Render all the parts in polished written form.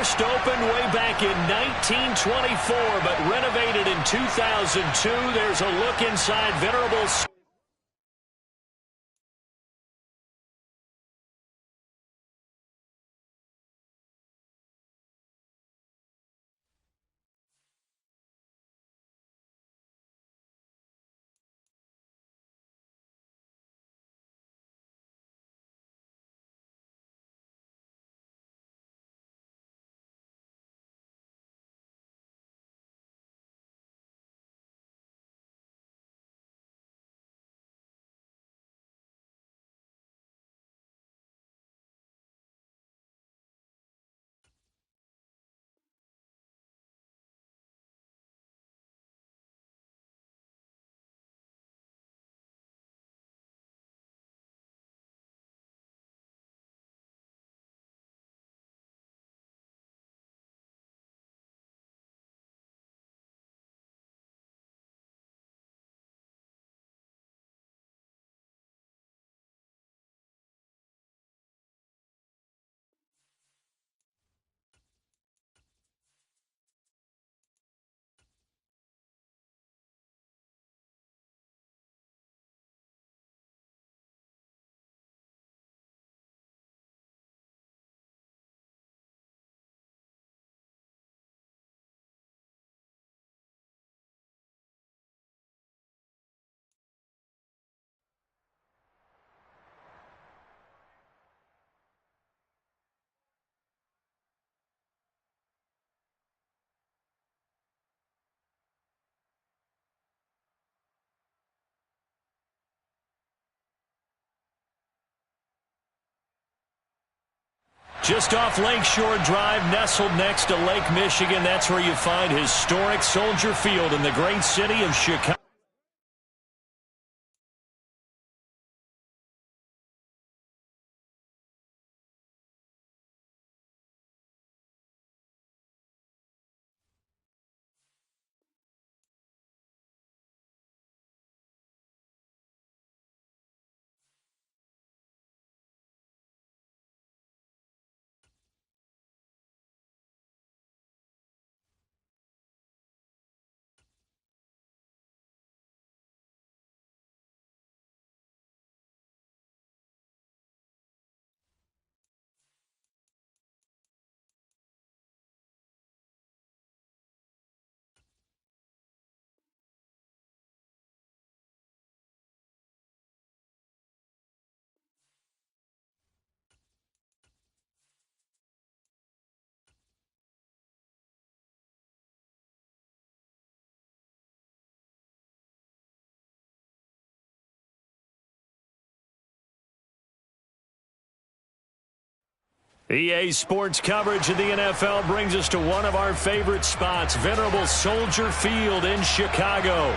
First opened way back in 1924, but renovated in 2002. There's a look inside venerable. Just off Lakeshore Drive, nestled next to Lake Michigan. That's where you find historic Soldier Field in the great city of Chicago. EA Sports coverage of the NFL brings us to one of our favorite spots, venerable Soldier Field in Chicago.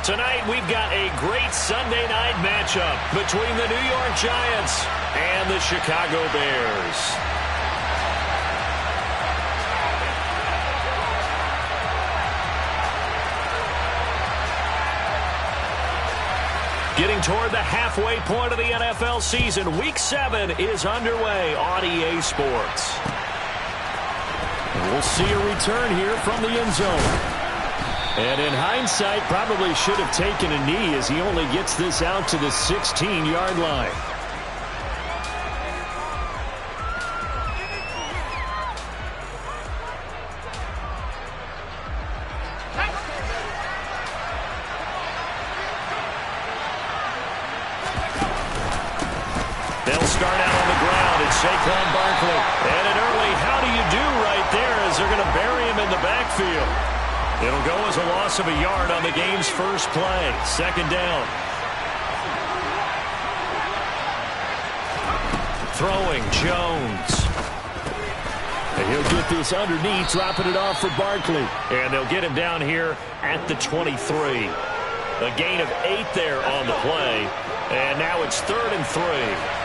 Tonight, we've got a great Sunday night matchup between the New York Giants and the Chicago Bears. Getting toward the halfway point of the NFL season, Week 7 is underway on EA Sports. And we'll see a return here from the end zone. And in hindsight, probably should have taken a knee as he only gets this out to the 16-yard line. They'll start out on the ground. It's Saquon Barkley. And an early how do you do right there as they're going to bury him in the backfield. It'll go as a loss of a yard on the game's first play. Second down. Throwing Jones. And he'll get this underneath, dropping it off for Barkley. And they'll get him down here at the 23. A gain of 8 there on the play. And now it's 3rd and 3.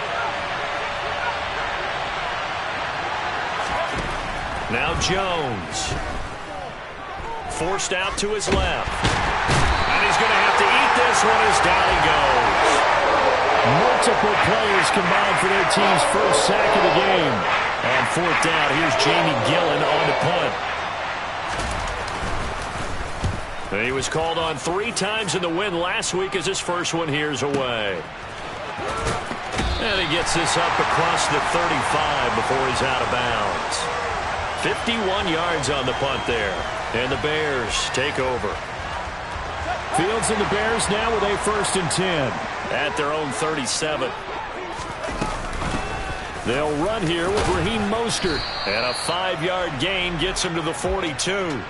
Now Jones. Forced out to his left. And he's going to have to eat this one as down he goes. Multiple players combined for their team's first sack of the game. And fourth down, here's Jamie Gillen on the punt. He was called on 3 times in the win last week as his first one here's away. And he gets this up across the 35 before he's out of bounds. 51 yards on the punt there. And the Bears take over. Fields and the Bears now with a 1st and 10 at their own 37. They'll run here with Raheem Mostert. And a 5-yard gain gets him to the 42.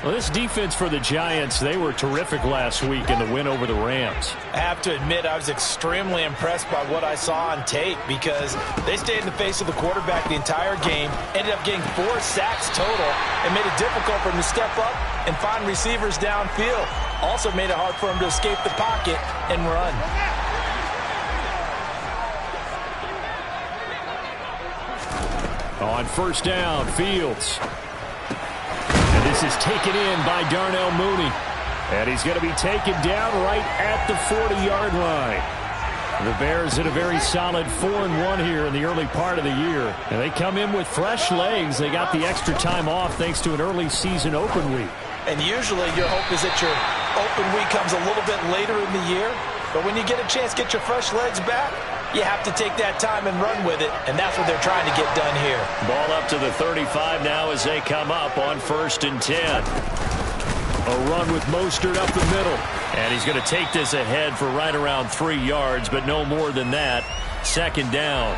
Well, this defense for the Giants, they were terrific last week in the win over the Rams. I have to admit, I was extremely impressed by what I saw on tape because they stayed in the face of the quarterback the entire game, ended up getting 4 sacks total, and made it difficult for him to step up and find receivers downfield. Also made it hard for him to escape the pocket and run. On 1st down, Fields. And this is taken in by Darnell Mooney. And he's going to be taken down right at the 40-yard line. The Bears had a very solid 4-1 here in the early part of the year. And they come in with fresh legs. They got the extra time off thanks to an early season open week. And usually your hope is that your open week comes a little bit later in the year. But when you get a chance to get your fresh legs back, you have to take that time and run with it, and that's what they're trying to get done here. Ball up to the 35 now as they come up on 1st and 10. A run with Mostert up the middle. And he's going to take this ahead for right around 3 yards, but no more than that. 2nd down.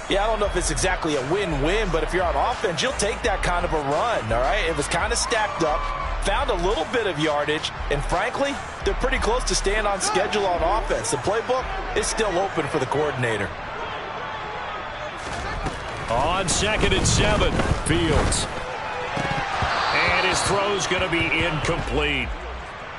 Yeah, I don't know if it's exactly a win-win, but if you're on offense, you'll take that kind of a run, all right? It was kind of stacked up, found a little bit of yardage, and frankly, they're pretty close to staying on schedule on offense. The playbook is still open for the coordinator. On 2nd and 7, Fields. And his throw's going to be incomplete.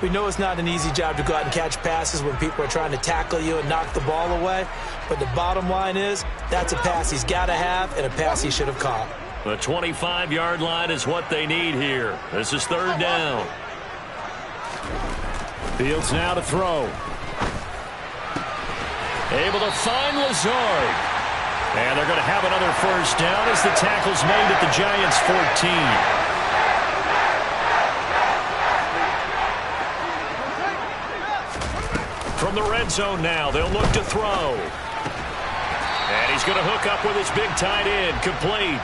We know it's not an easy job to go out and catch passes when people are trying to tackle you and knock the ball away. But the bottom line is, that's a pass he's got to have and a pass he should have caught. The 25-yard line is what they need here. This is 3rd down. Fields now to throw. Able to find Lazard. And they're going to have another 1st down as the tackle's made at the Giants' 14. From the red zone now, they'll look to throw. And he's going to hook up with his big tight end, complete.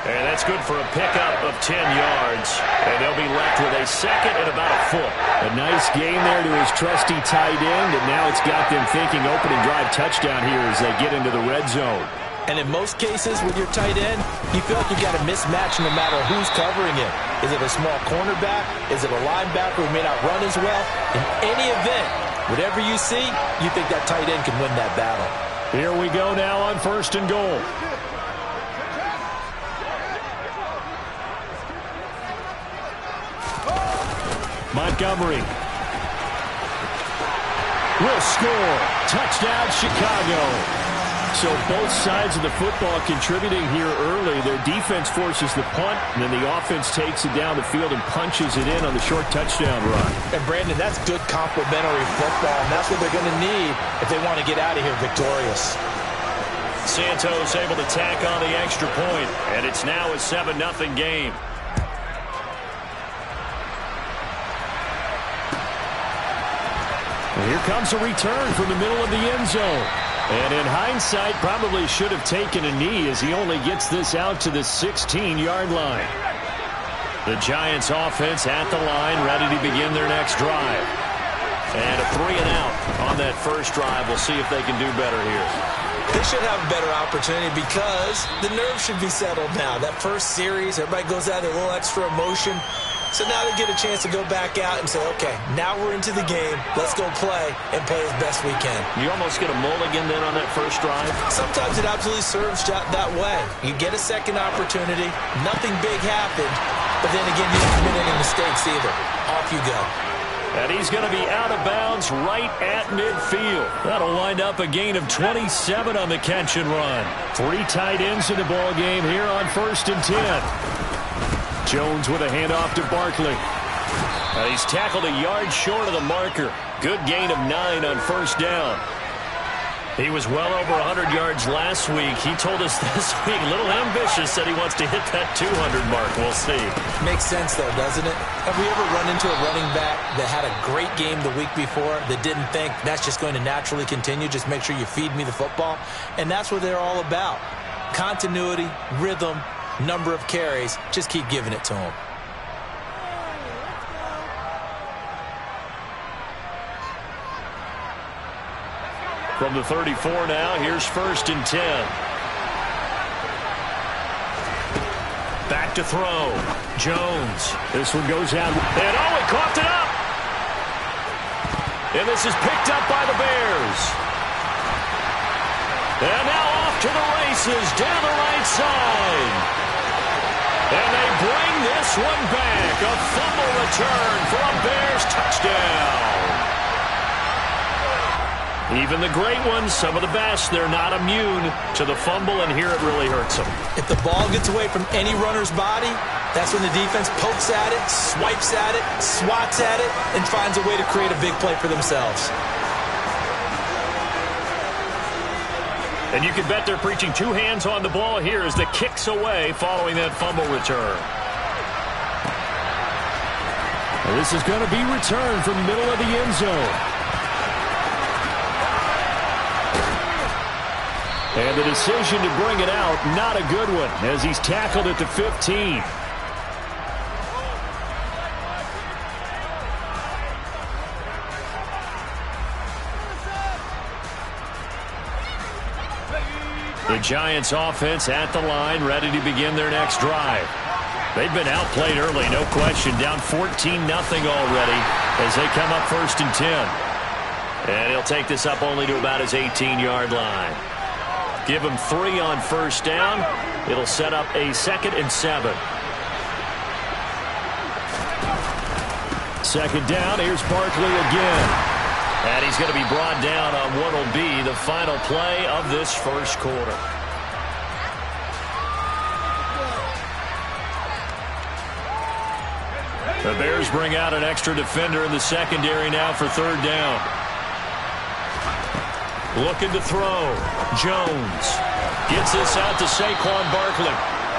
And that's good for a pickup of 10 yards. And they'll be left with a 2nd and about a foot. A nice gain there to his trusty tight end, and now it's got them thinking opening drive touchdown here as they get into the red zone. And in most cases with your tight end, you feel like you got a mismatch no matter who's covering him. Is it a small cornerback? Is it a linebacker who may not run as well? In any event, whatever you see, you think that tight end can win that battle. Here we go now on 1st and goal. Montgomery will score. Touchdown, Chicago. So both sides of the football contributing here early. Their defense forces the punt, and then the offense takes it down the field and punches it in on the short touchdown run. And, Brandon, that's good complementary football, and that's what they're going to need if they want to get out of here victorious. Santos able to tack on the extra point, and it's now a 7-0 game. And here comes a return from the middle of the end zone. And in hindsight, probably should have taken a knee as he only gets this out to the 16-yard line. The Giants offense at the line, ready to begin their next drive. And a 3-and-out on that first drive. We'll see if they can do better here. They should have a better opportunity because the nerves should be settled now. That first series, everybody goes out there, a little extra emotion. So now they get a chance to go back out and say, okay, now we're into the game. Let's go play and play as best we can. You almost get a mulligan then on that first drive? Sometimes it absolutely serves that way. You get a second opportunity. Nothing big happened. But then again, you don't commit any mistakes either. Off you go. And he's going to be out of bounds right at midfield. That'll wind up a gain of 27 on the catch and run. 3 tight ends in the ball game here on 1st and 10. Jones with a handoff to Barkley. He's tackled a yard short of the marker. Good gain of 9 on 1st down. He was well over 100 yards last week. He told us this week, a little ambitious, said he wants to hit that 200 mark. We'll see. Makes sense, though, doesn't it? Have we ever run into a running back that had a great game the week before that didn't think that's just going to naturally continue? Just make sure you feed me the football. And that's what they're all about. Continuity, rhythm, number of carries. Just keep giving it to them. From the 34 now, here's 1st and 10. Back to throw. Jones. This one goes out. And he coughed it up. And this is picked up by the Bears. And now off to the races down the right side. And they bring this one back. A fumble return for a Bears touchdown. Even the great ones, some of the best, they're not immune to the fumble, and here it really hurts them. If the ball gets away from any runner's body, that's when the defense pokes at it, swipes at it, swats at it, and finds a way to create a big play for themselves. And you can bet they're preaching 2 hands on the ball here as the kick's away following that fumble return. And this is going to be returned from the middle of the end zone. And the decision to bring it out, not a good one, as he's tackled at the 15. The Giants offense at the line, ready to begin their next drive. They've been outplayed early, no question, down 14-0 already as they come up 1st and 10. And he'll take this up only to about his 18-yard line. Give him 3 on 1st down. It'll set up a 2nd and 7. 2nd down. Here's Barkley again. And he's going to be brought down on what will be the final play of this first quarter. The Bears bring out an extra defender in the secondary now for 3rd down. Looking to throw. Jones gets this out to Saquon Barkley.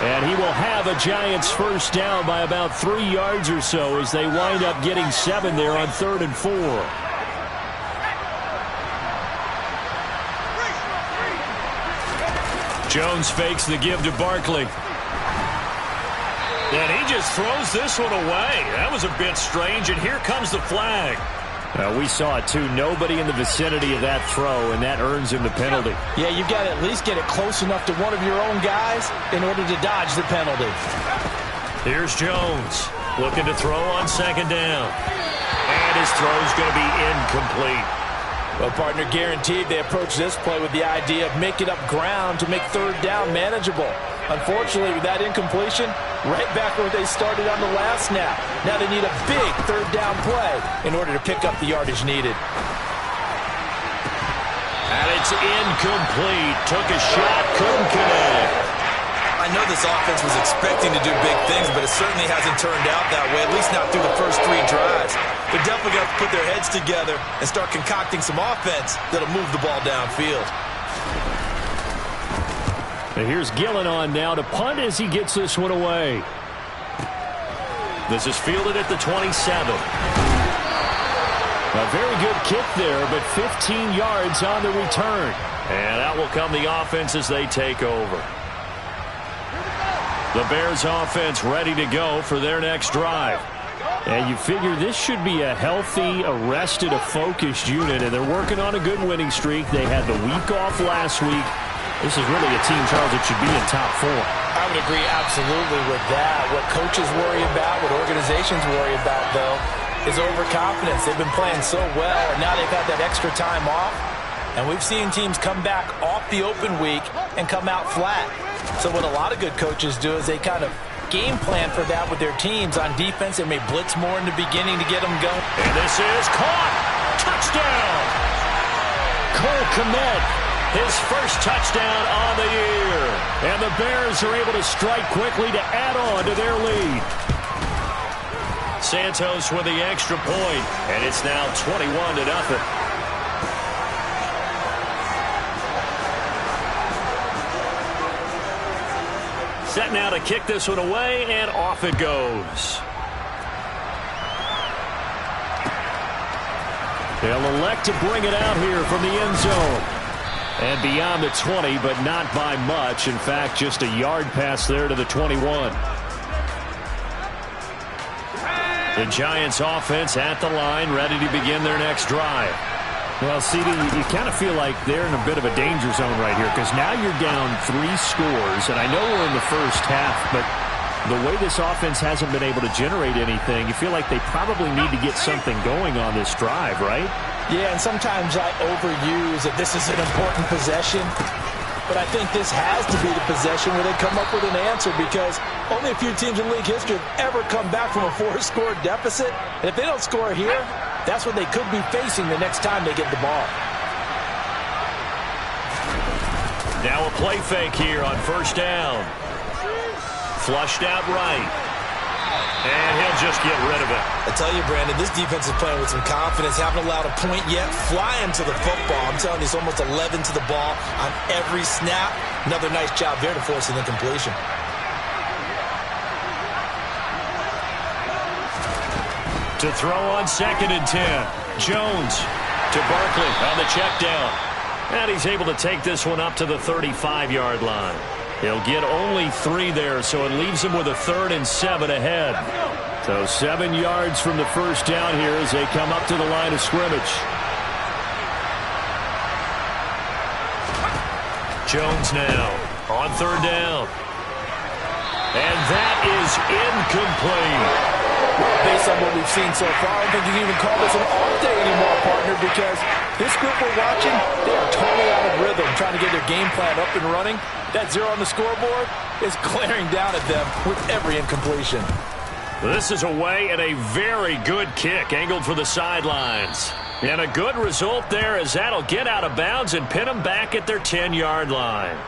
And he will have a Giants 1st down by about 3 yards or so as they wind up getting 7 there on 3rd and 4. Jones fakes the give to Barkley. And he just throws this one away. That was a bit strange, and here comes the flag. We saw it, too. Nobody in the vicinity of that throw, and that earns him the penalty. Yeah, you've got to at least get it close enough to one of your own guys in order to dodge the penalty. Here's Jones looking to throw on 2nd down. And his throw's going to be incomplete. Well, partner, guaranteed they approach this play with the idea of making up ground to make 3rd down manageable. Unfortunately, with that incompletion, right back where they started on the last snap. Now they need a big 3rd down play in order to pick up the yardage needed. And it's incomplete. Took a shot, couldn't connect. I know this offense was expecting to do big things, but it certainly hasn't turned out that way, at least not through the first 3 drives. They're definitely going to put their heads together and start concocting some offense that'll move the ball downfield. And here's Gillen on now to punt as he gets this one away. This is fielded at the 27. A very good kick there, but 15 yards on the return. And out will come the offense as they take over. The Bears offense ready to go for their next drive. And you figure this should be a healthy, arrested, a focused unit, and they're working on a good winning streak. They had the week off last week. This is really a team, Charles, that should be in top 4. I would agree absolutely with that. What coaches worry about, what organizations worry about, though, is overconfidence. They've been playing so well, and now they've had that extra time off. And we've seen teams come back off the open week and come out flat. So what a lot of good coaches do is they kind of game plan for that with their teams. On defense, they may blitz more in the beginning to get them going. And this is caught. Touchdown. Cole Kmet, his first touchdown on the year. And the Bears are able to strike quickly to add on to their lead. Santos with the extra point, and it's now 21-0. set now to kick this one away, and off it goes. They'll elect to bring it out here from the end zone. And beyond the 20, but not by much. In fact, just a yard pass there to the 21. The Giants offense at the line, ready to begin their next drive. Well, CD, you kind of feel like they're in a bit of a danger zone right here because now you're down 3 scores, and I know we're in the first half, but the way this offense hasn't been able to generate anything, you feel like they probably need to get something going on this drive, right? Yeah, and sometimes I overuse that this is an important possession, but I think this has to be the possession where they come up with an answer because only a few teams in league history have ever come back from a 4-score deficit. And if they don't score here, that's what they could be facing the next time they get the ball. Now a play fake here on first down. Flushed out right. And he'll just get rid of it. I tell you, Brandon, this defense is playing with some confidence. Haven't allowed a point yet. Flying to the football. I'm telling you, it's almost 11 to the ball on every snap. Another nice job there to force an incompletion. To throw on 2nd and 10. Jones to Barkley on the check down. And he's able to take this one up to the 35-yard line. He'll get only 3 there, so it leaves him with a 3rd and 7 ahead. So 7 yards from the first down here as they come up to the line of scrimmage. Jones now on 3rd down. And that is incomplete. Well, based on what we've seen so far, I don't think you can even call this an off day anymore, partner, because this group we're watching, they are totally out of rhythm, trying to get their game plan up and running. That 0 on the scoreboard is glaring down at them with every incompletion. This is away and a very good kick angled for the sidelines. And a good result there as that'll get out of bounds and pin them back at their 10-yard line.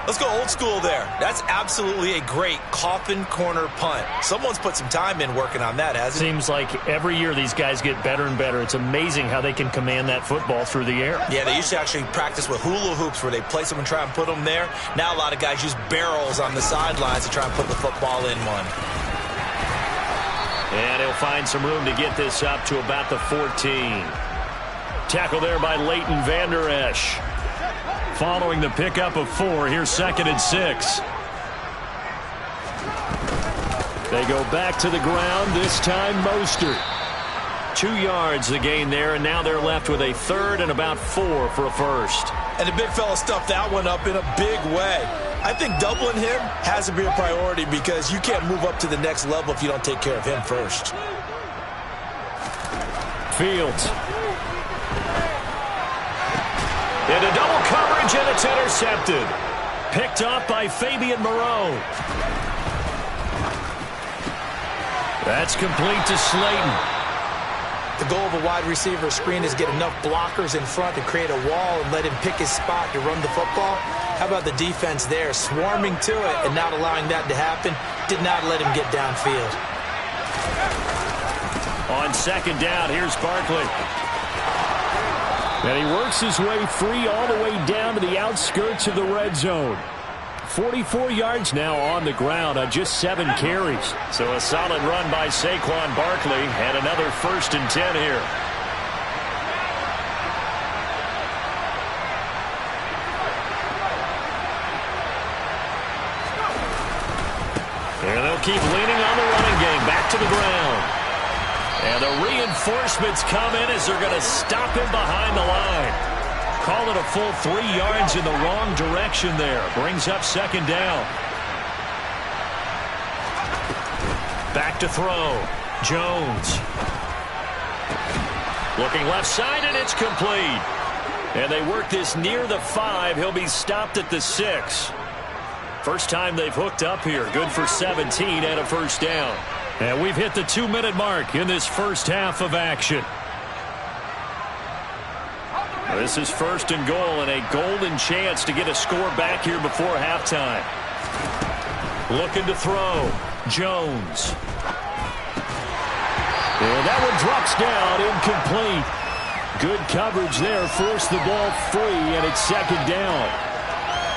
Let's go old school there. That's absolutely a great coffin corner punt. Someone's put some time in working on that, hasn't it? Seems like every year these guys get better and better. It's amazing how they can command that football through the air. Yeah, they used to actually practice with hula hoops where they place them and try and put them there. Now a lot of guys use barrels on the sidelines to try and put the football in one. And he'll find some room to get this up to about the 14. Tackle there by Leighton Vander Esch. Following the pickup of 4, here's 2nd and 6. They go back to the ground, this time Mostert. 2 yards the gain there, and now they're left with a 3rd and about 4 for a first. And the big fella stuffed that one up in a big way. I think doubling him has to be a priority because you can't move up to the next level if you don't take care of him first. Fields. Into double coverage, and it's intercepted. Picked off by Fabian Moreau. That's complete to Slayton. The goal of a wide receiver screen is get enough blockers in front to create a wall and let him pick his spot to run the football. How about the defense there, swarming to it and not allowing that to happen? Did not let him get downfield. On 2nd down, here's Barkley. And he works his way free all the way down to the outskirts of the red zone. 44 yards now on the ground on just 7 carries. So a solid run by Saquon Barkley and another 1st and 10 here. And they'll keep leaning on the running game. Back to the ground. And the reinforcements come in as they're going to stop him behind the line. Call it a full 3 yards in the wrong direction there. Brings up 2nd down. Back to throw. Jones. Looking left side, and it's complete. And they work this near the 5. He'll be stopped at the 6. First time they've hooked up here. Good for 17 and a first down. And we've hit the 2-minute mark in this first half of action. This is 1st and goal and a golden chance to get a score back here before halftime. Looking to throw. Jones. And that one drops down, incomplete. Good coverage there, forced the ball free, and it's 2nd down.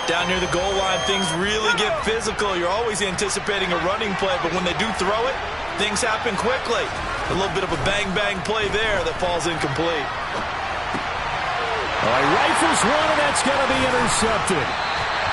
Down near the goal line, things really get physical. You're always anticipating a running play, but when they do throw it, things happen quickly. A little bit of a bang-bang play there that falls incomplete. All right, rifles one, and that's going to be intercepted.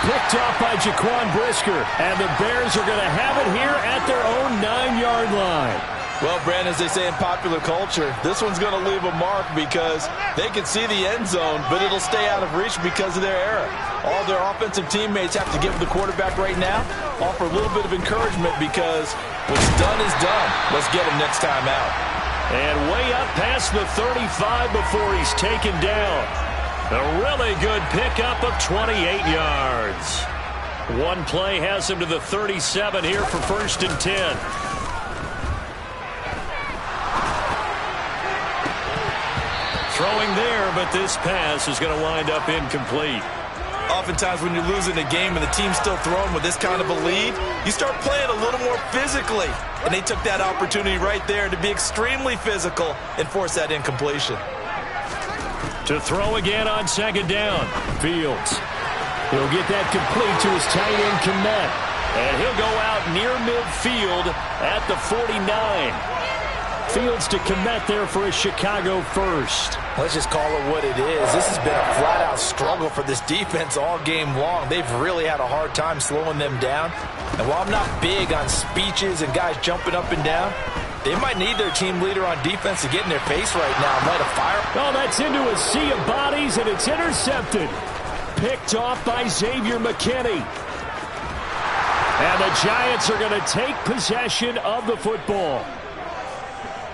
Picked off by Jaquan Brisker, and the Bears are going to have it here at their own 9-yard line. Well, Brandon, as they say in popular culture, this one's going to leave a mark because they can see the end zone, but it'll stay out of reach because of their error. All their offensive teammates have to give the quarterback right now, offer a little bit of encouragement because what's done is done. Let's get him next time out. And way up past the 35 before he's taken down. A really good pickup of 28 yards. One play has him to the 37 here for 1st and 10. Throwing there, but this pass is going to wind up incomplete. Oftentimes when you're losing a game and the team's still throwing with this kind of a lead, you start playing a little more physically. And they took that opportunity right there to be extremely physical and force that incompletion. To throw again on 2nd down. Fields. He'll get that complete to his tight end, Kmet. And he'll go out near midfield at the 49. Fields to Kmet there for a Chicago first. Let's just call it what it is. This has been a flat-out struggle for this defense all game long. They've really had a hard time slowing them down. And while I'm not big on speeches and guys jumping up and down, they might need their team leader on defense to get in their face right now and light a fire. Oh, that's into a sea of bodies, and it's intercepted. Picked off by Xavier McKinney. And the Giants are going to take possession of the football.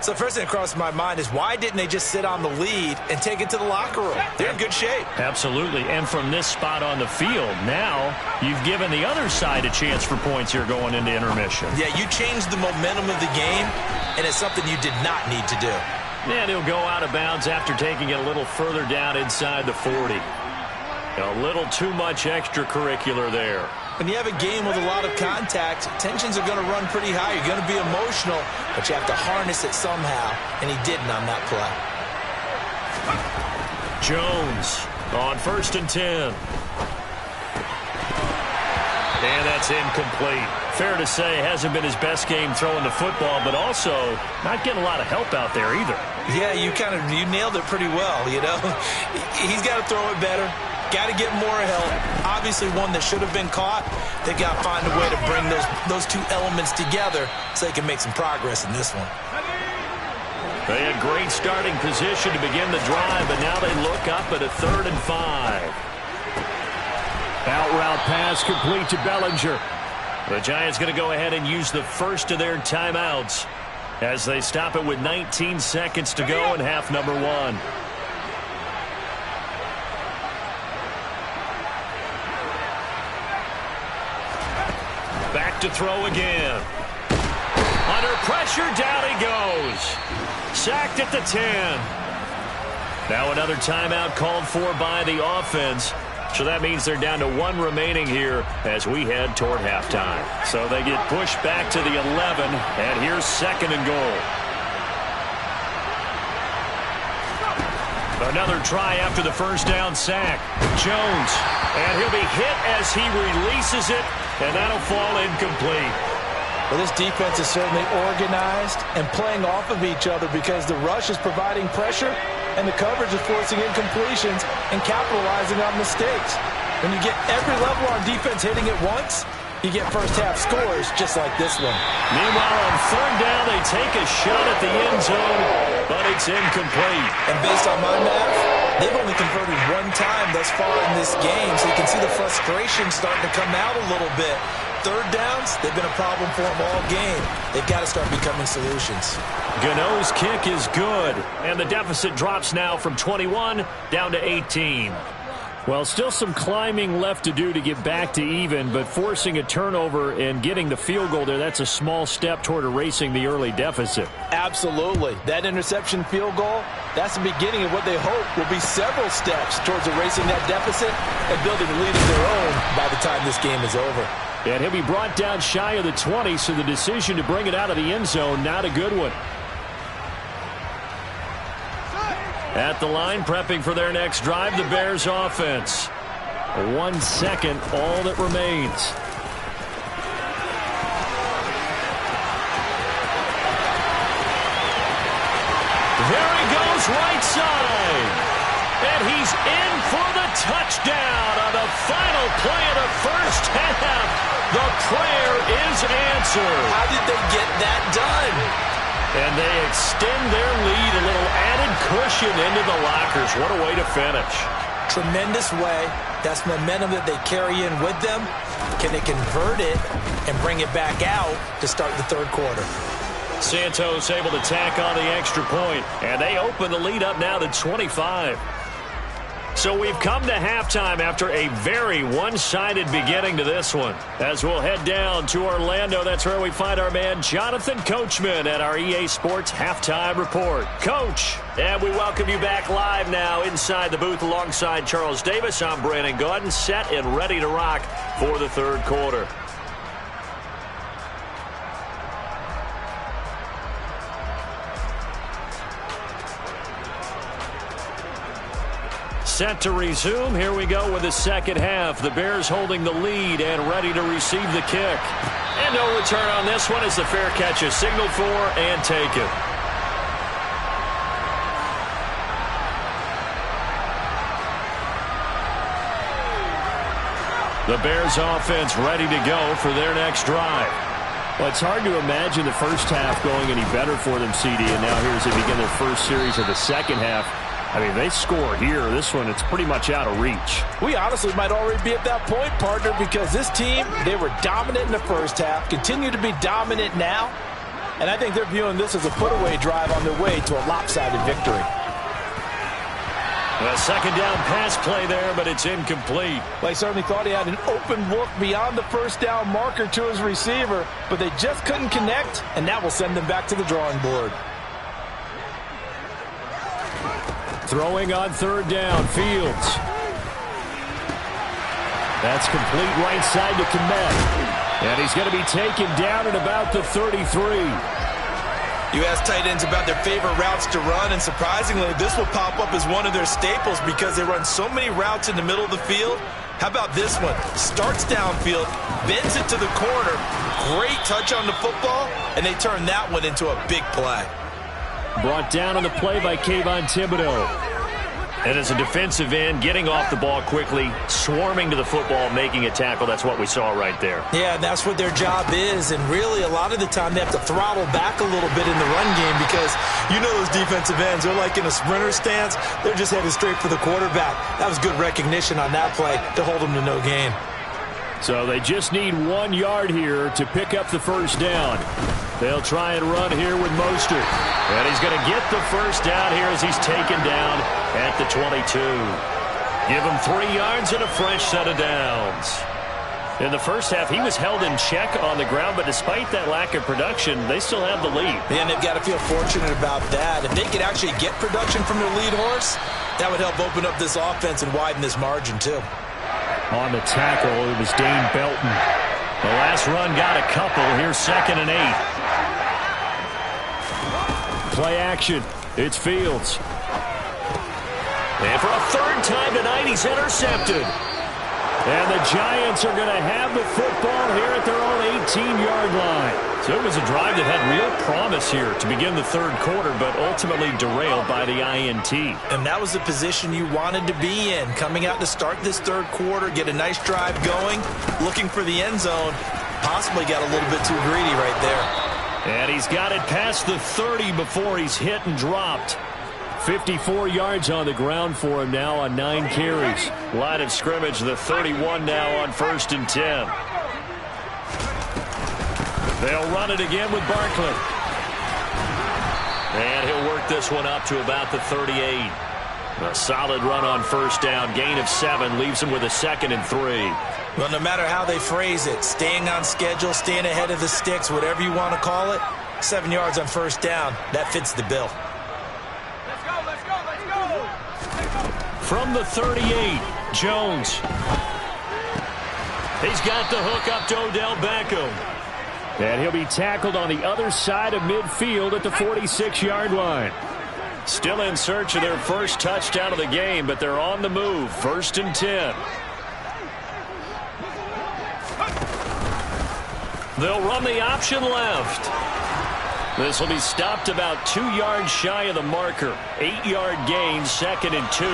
So the first thing that crossed my mind is why didn't they just sit on the lead and take it to the locker room? They're in good shape. Absolutely. And from this spot on the field, now you've given the other side a chance for points here going into intermission. Yeah, you changed the momentum of the game, and it's something you did not need to do. And he'll go out of bounds after taking it a little further down inside the 40. A little too much extracurricular there. When you have a game with a lot of contact, tensions are going to run pretty high. You're going to be emotional, but you have to harness it somehow, and he didn't on that play. Jones on 1st and 10. And that's incomplete. Fair to say, hasn't been his best game throwing the football, but also not getting a lot of help out there either. Yeah, you nailed it pretty well, you know. He's got to throw it better. Got to get more help. Obviously one that should have been caught. They got to find a way to bring those two elements together so they can make some progress in this one. They had great starting position to begin the drive, but now they look up at a 3rd and 5. Out route pass complete to Bellinger. The Giants going to go ahead and use the first of their timeouts as they stop it with 19 seconds to go in half number 1. Back to throw again. Under pressure, down he goes. Sacked at the 10. Now another timeout called for by the offense. So that means they're down to 1 remaining here as we head toward halftime. So they get pushed back to the 11, and here's 2nd and goal. Another try after the first down sack. Jones, and he'll be hit as he releases it, and that'll fall incomplete. Well, this defense is certainly organized and playing off of each other because the rush is providing pressure and the coverage is forcing incompletions and capitalizing on mistakes. When you get every level on defense hitting at once, you get first-half scores just like this one. Meanwhile, on 3rd down, they take a shot at the end zone, but it's incomplete. And based on my math, they've only converted 1 time thus far in this game, so you can see the frustration starting to come out a little bit. 3rd downs, they've been a problem for them all game. They've got to start becoming solutions. Gano's kick is good, and the deficit drops now from 21 down to 18. Well, still some climbing left to do to get back to even, but forcing a turnover and getting the field goal there, that's a small step toward erasing the early deficit. Absolutely. That interception field goal, that's the beginning of what they hope will be several steps towards erasing that deficit and building a lead of their own by the time this game is over. And he'll be brought down shy of the 20, so the decision to bring it out of the end zone, not a good one. At the line, prepping for their next drive, the Bears offense. 1 second, all that remains. There he goes, right side. And he's in for the touchdown on the final play of the first half. The prayer is answered. How did they get that done? And they extend their lead, a little added cushion into the lockers. What a way to finish. Tremendous way. That's momentum that they carry in with them. Can they convert it and bring it back out to start the third quarter? Santos able to tack on the extra point, and they open the lead up now to 25. So we've come to halftime after a very one-sided beginning to this one. As we'll head down to Orlando, that's where we find our man Jonathan Coachman at our EA Sports Halftime Report. Coach, and we welcome you back live now inside the booth alongside Charles Davis. I'm Brandon Gaudin, set and ready to rock for the third quarter. Set to resume. Here we go with the second half. The Bears holding the lead and ready to receive the kick. And no return on this one as the fair catch is signaled for and taken. The Bears offense ready to go for their next drive. Well, it's hard to imagine the first half going any better for them, CD, and now here as they begin their first series of the second half. I mean, they score here. This one, it's pretty much out of reach. We honestly might already be at that point, partner, because this team, they were dominant in the first half, continue to be dominant now, and I think they're viewing this as a put-away drive on their way to a lopsided victory. A second down pass play there, but it's incomplete. Well, he certainly thought he had an open look beyond the first down marker to his receiver, but they just couldn't connect, and that will send them back to the drawing board. Throwing on third down, Fields. That's complete right side to Kmet. And he's going to be taken down at about the 33. You ask tight ends about their favorite routes to run, and surprisingly, this will pop up as one of their staples because they run so many routes in the middle of the field. How about this one? Starts downfield, bends it to the corner, great touch on the football, and they turn that one into a big play. Brought down on the play by Kayvon Thibodeau. And as a defensive end, getting off the ball quickly, swarming to the football, making a tackle. That's what we saw right there. Yeah, and that's what their job is. And really, a lot of the time, they have to throttle back a little bit in the run game because you know those defensive ends, they're like in a sprinter stance. They're just headed straight for the quarterback. That was good recognition on that play to hold them to no gain. So they just need 1 yard here to pick up the first down. They'll try and run here with Mostert. And he's going to get the first down here as he's taken down at the 22. Give him 3 yards and a fresh set of downs. In the first half, he was held in check on the ground, but despite that lack of production, they still have the lead. And they've got to feel fortunate about that. If they could actually get production from their lead horse, that would help open up this offense and widen this margin too. On the tackle, it was Dane Belton. The last run got a couple. Here's 2nd and 8. Play action. It's Fields. And for a third time tonight, he's intercepted. And the Giants are going to have the football here at their own 18-yard line. So it was a drive that had real promise here to begin the third quarter, but ultimately derailed by the INT. And that was the position you wanted to be in. Coming out to start this third quarter, get a nice drive going, looking for the end zone. Possibly got a little bit too greedy right there. And he's got it past the 30 before he's hit and dropped. 54 yards on the ground for him now on 9 carries. Line of scrimmage, the 31 now on 1st and 10. They'll run it again with Barkley. And he'll work this one up to about the 38. A solid run on first down. Gain of 7 leaves him with a 2nd and 3. Well, no matter how they phrase it, staying on schedule, staying ahead of the sticks, whatever you want to call it, 7 yards on first down, that fits the bill. From the 38, Jones. He's got the hook up to Odell Beckham. And he'll be tackled on the other side of midfield at the 46-yard line. Still in search of their first touchdown of the game, but they're on the move. 1st and 10. They'll run the option left. This will be stopped about 2 yards shy of the marker. 8-yard gain, 2nd and 2.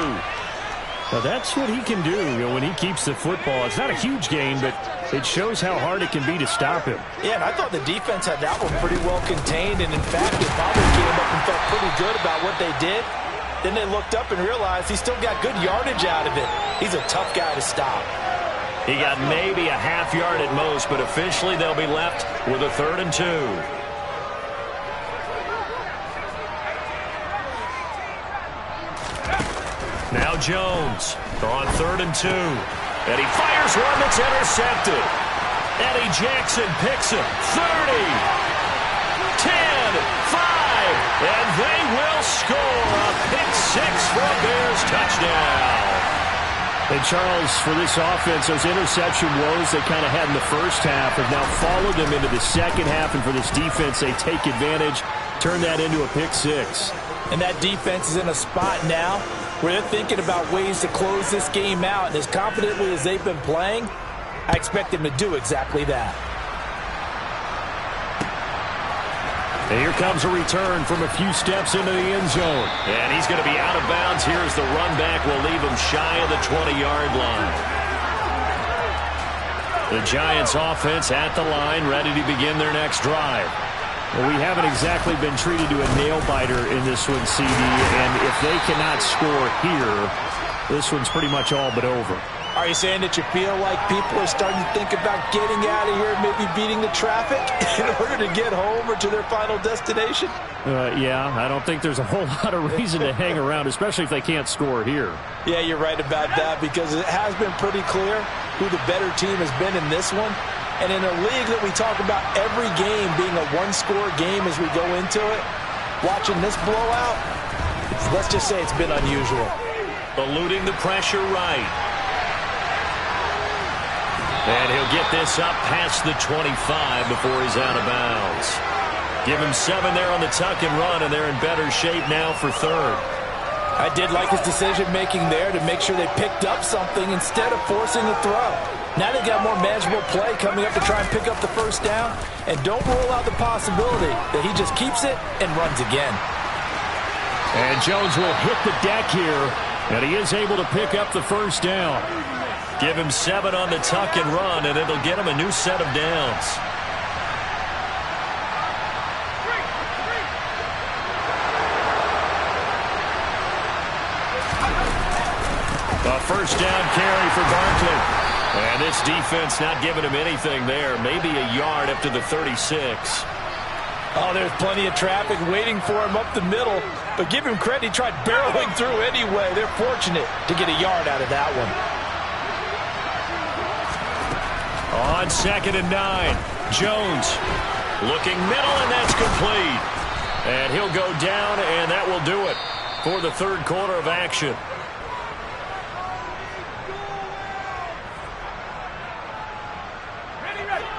Well, that's what he can do, when he keeps the football. It's not a huge gain, but it shows how hard it can be to stop him. Yeah, and I thought the defense had that one pretty well contained, and in fact, they probably came up and felt pretty good about what they did. Then they looked up and realized he still got good yardage out of it. He's a tough guy to stop. He got maybe a half yard at most, but officially they'll be left with a 3rd and 2. Now Jones on 3rd and 2. And he fires one that's intercepted. Eddie Jackson picks him. 30, 10, 5, and they will score a pick 6 for a Bears touchdown. And Charles, for this offense, those interception woes they kind of had in the first half have now followed them into the second half, and for this defense, they take advantage, turn that into a pick 6. And that defense is in a spot now where they're thinking about ways to close this game out. And as confidently as they've been playing, I expect them to do exactly that. And here comes a return from a few steps into the end zone. And he's going to be out of bounds here as the run back will leave him shy of the 20-yard line. The Giants offense at the line, ready to begin their next drive. Well, we haven't exactly been treated to a nail-biter in this one, CD, and if they cannot score here, this one's pretty much all but over. Are you saying that you feel like people are starting to think about getting out of here, maybe beating the traffic in order to get home or to their final destination? Yeah, I don't think there's a whole lot of reason to hang around, especially if they can't score here. Yeah, you're right about that, because it has been pretty clear who the better team has been in this one. And in a league that we talk about every game being a one-score game as we go into it, watching this blowout, let's just say it's been unusual. Eluding the pressure right. And he'll get this up past the 25 before he's out of bounds. Give him 7 there on the tuck and run, and they're in better shape now for 3rd. I did like his decision-making there to make sure they picked up something instead of forcing the throw. Now they've got more manageable play coming up to try and pick up the first down. And don't rule out the possibility that he just keeps it and runs again. And Jones will hit the deck here, and he is able to pick up the first down. Give him 7 on the tuck and run, and it'll get him a new set of downs. A first down carry for Barkley. And this defense not giving him anything there. Maybe a yard up to the 36. Oh, there's plenty of traffic waiting for him up the middle. But give him credit, he tried barreling through anyway. They're fortunate to get a yard out of that one. On 2nd and 9, Jones looking middle, and that's complete. And he'll go down, and that will do it for the 3rd quarter of action.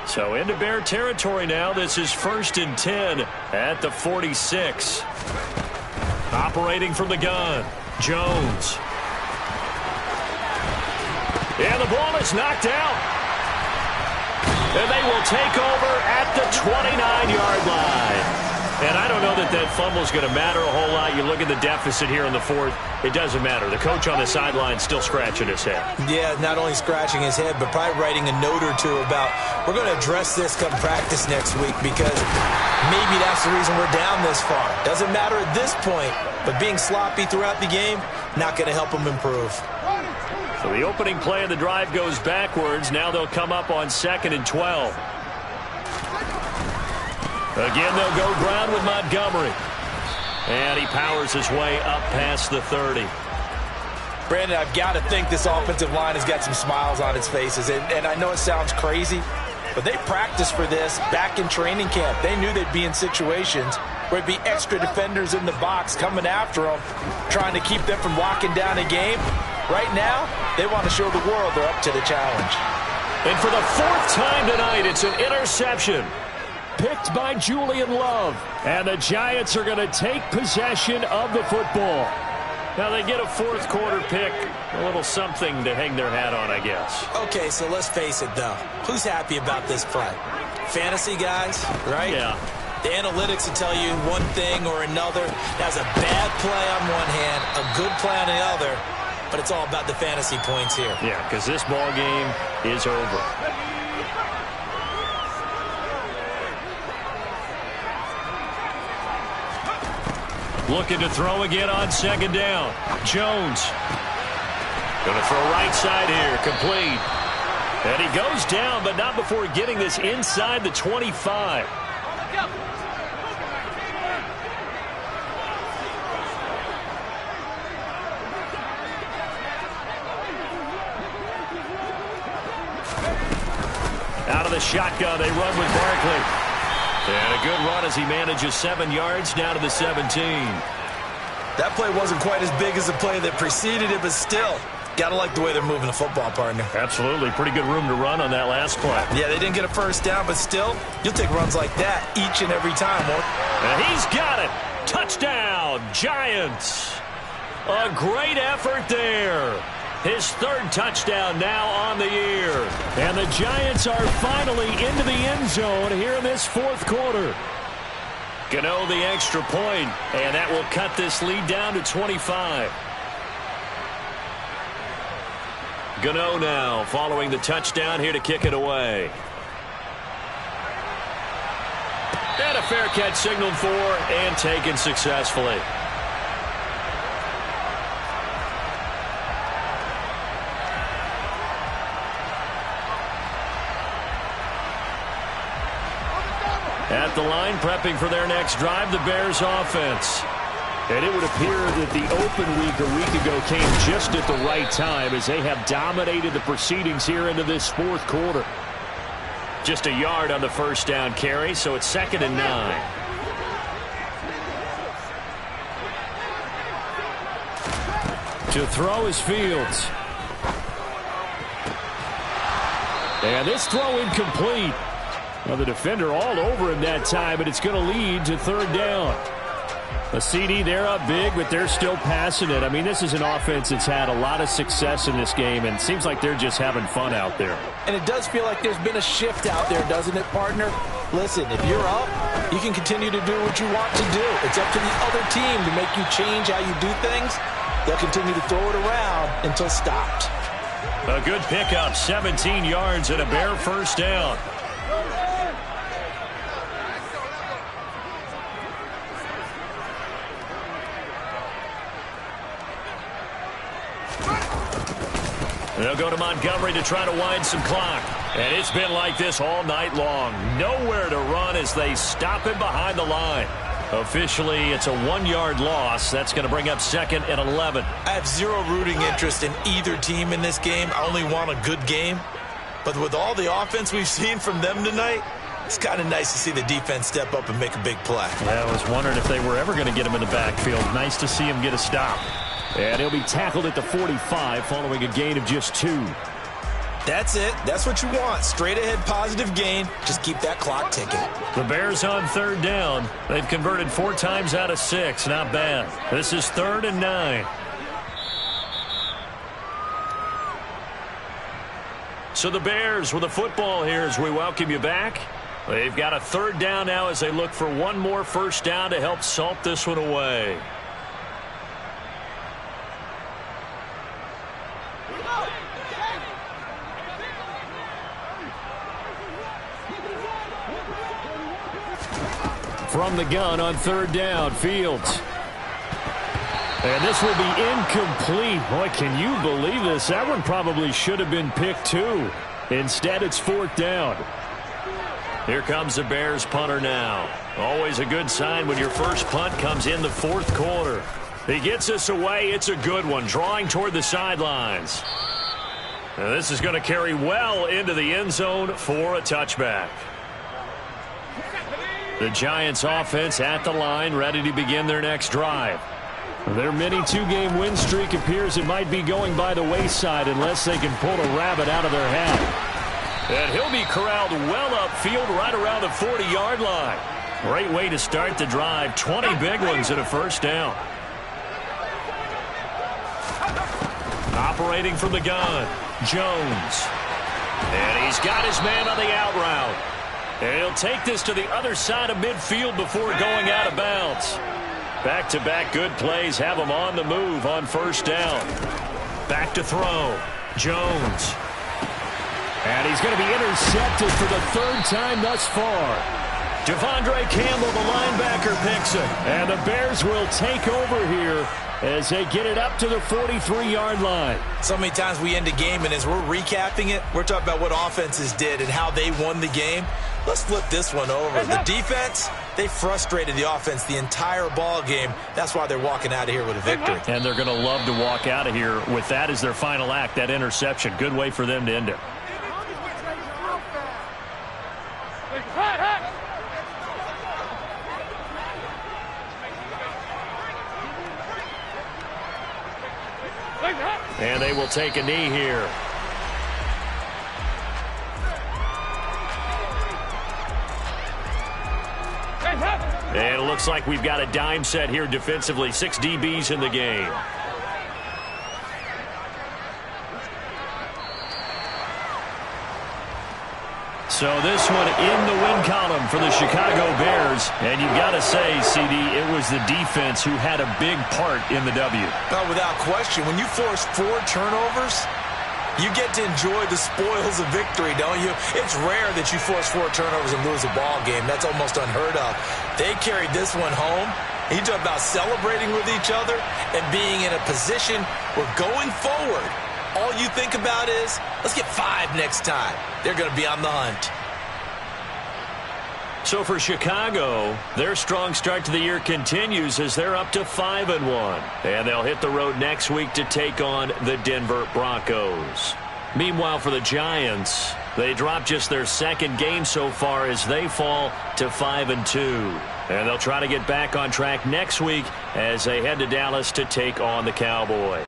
So into Bear territory now. This is 1st and 10 at the 46. Operating from the gun, Jones. And the ball is knocked out. And they will take over at the 29-yard line. And I don't know that that fumble is going to matter a whole lot. You look at the deficit here in the 4th. It doesn't matter. The coach on the sideline still scratching his head. Yeah, not only scratching his head, but probably writing a note or two about, we're going to address this come practice next week, because maybe that's the reason we're down this far. Doesn't matter at this point, but being sloppy throughout the game, not going to help them improve. So the opening play of the drive goes backwards. Now they'll come up on 2nd and 12. Again, they'll go ground with Montgomery. And he powers his way up past the 30. Brandon, I've got to think this offensive line has got some smiles on its faces. And I know it sounds crazy, but they practiced for this back in training camp. They knew they'd be in situations where it'd be extra defenders in the box coming after them, trying to keep them from locking down a game. Right now, they want to show the world they're up to the challenge. And for the 4th time tonight, it's an interception. Picked by Julian Love. And the Giants are going to take possession of the football. Now they get a 4th quarter pick. A little something to hang their hat on, I guess. Okay, so let's face it, though. Who's happy about this play? fantasy guys, right? Yeah. The analytics will tell you one thing or another. That's a bad play on one hand, a good play on the other, but it's all about the fantasy points here. Yeah, because this ball game is over. Looking to throw again on second down. Jones. Going to throw right side here. Complete. And he goes down, but not before getting this inside the 25. Out of the shotgun, they run with Barkley. And a good run as he manages 7 yards down to the 17. That play wasn't quite as big as the play that preceded it, but still, gotta like the way they're moving the football, partner. Absolutely. Pretty good room to run on that last play. Yeah, they didn't get a first down, but still, you'll take runs like that each and every time, won't you? And he's got it. Touchdown, Giants. A great effort there. His 3rd touchdown now on the year. And the Giants are finally into the end zone here in this 4th quarter. Gano the extra point, and that will cut this lead down to 25. Gano now following the touchdown here to kick it away. And a fair catch signaled for and taken successfully. At the line, prepping for their next drive, the Bears offense. And it would appear that the open week a week ago came just at the right time as they have dominated the proceedings here into this 4th quarter. Just a yard on the first down carry, so it's 2nd and 9. To throw is Fields. And this throw incomplete. Well, the defender all over him that time, but it's going to lead to 3rd down. A CD, they're up big, but they're still passing it. I mean, this is an offense that's had a lot of success in this game, and it seems like they're just having fun out there. And it does feel like there's been a shift out there, doesn't it, partner? Listen, if you're up, you can continue to do what you want to do. It's up to the other team to make you change how you do things. They'll continue to throw it around until stopped. A good pickup, 17 yards and a Bear first down. They'll go to Montgomery to try to wind some clock. And it's been like this all night long. Nowhere to run as they stop him behind the line. Officially, it's a 1-yard loss. That's going to bring up 2nd and 11. I have zero rooting interest in either team in this game. I only want a good game. But with all the offense we've seen from them tonight, it's kind of nice to see the defense step up and make a big play. Yeah, I was wondering if they were ever going to get him in the backfield. Nice to see him get a stop. And he'll be tackled at the 45 following a gain of just 2. That's it. That's what you want. Straight ahead positive gain. Just keep that clock ticking. The Bears on 3rd down. They've converted 4 times out of 6. Not bad. This is 3rd and 9. So the Bears with the football here as we welcome you back. They've got a 3rd down now as they look for one more first down to help salt this one away. From the gun on 3rd down, Fields. And this will be incomplete. Boy, can you believe this? That one probably should have been picked too. Instead, it's 4th down. Here comes the Bears punter now. Always a good sign when your first punt comes in the 4th quarter. He gets this away. It's a good one, drawing toward the sidelines. Now, this is going to carry well into the end zone for a touchback. The Giants offense at the line, ready to begin their next drive. Their mini 2-game win streak appears it might be going by the wayside unless they can pull a rabbit out of their hat. And he'll be corralled well upfield right around the 40-yard line. Great way to start the drive. 20 big ones and a first down. Operating from the gun, Jones. And he's got his man on the out route. And he'll take this to the other side of midfield before going out of bounds. Back-to-back good plays have him on the move on first down. Back to throw. Jones. And he's going to be intercepted for the third time thus far. Devondre Campbell, the linebacker, picks it. And the Bears will take over here as they get it up to the 43-yard line. So many times we end a game, and as we're recapping it, we're talking about what offenses did and how they won the game. Let's flip this one over. The defense, they frustrated the offense the entire ball game. That's why they're walking out of here with a victory. And they're going to love to walk out of here with that as their final act, that interception. Good way for them to end it. And they will take a knee here. And it looks like we've got a dime set here defensively. 6 DBs in the game. So this one in the win column for the Chicago Bears. And you've got to say, CD, it was the defense who had a big part in the W. No, without question. When you force 4 turnovers, you get to enjoy the spoils of victory, don't you? It's rare that you force 4 turnovers and lose a ball game. That's almost unheard of. They carried this one home. You talk about celebrating with each other and being in a position where going forward, all you think about is, let's get 5 next time. They're going to be on the hunt. So for Chicago, their strong start to the year continues as they're up to 5-1. And they'll hit the road next week to take on the Denver Broncos. Meanwhile, for the Giants, they drop just their 2nd game so far as they fall to 5-2. And they'll try to get back on track next week as they head to Dallas to take on the Cowboys.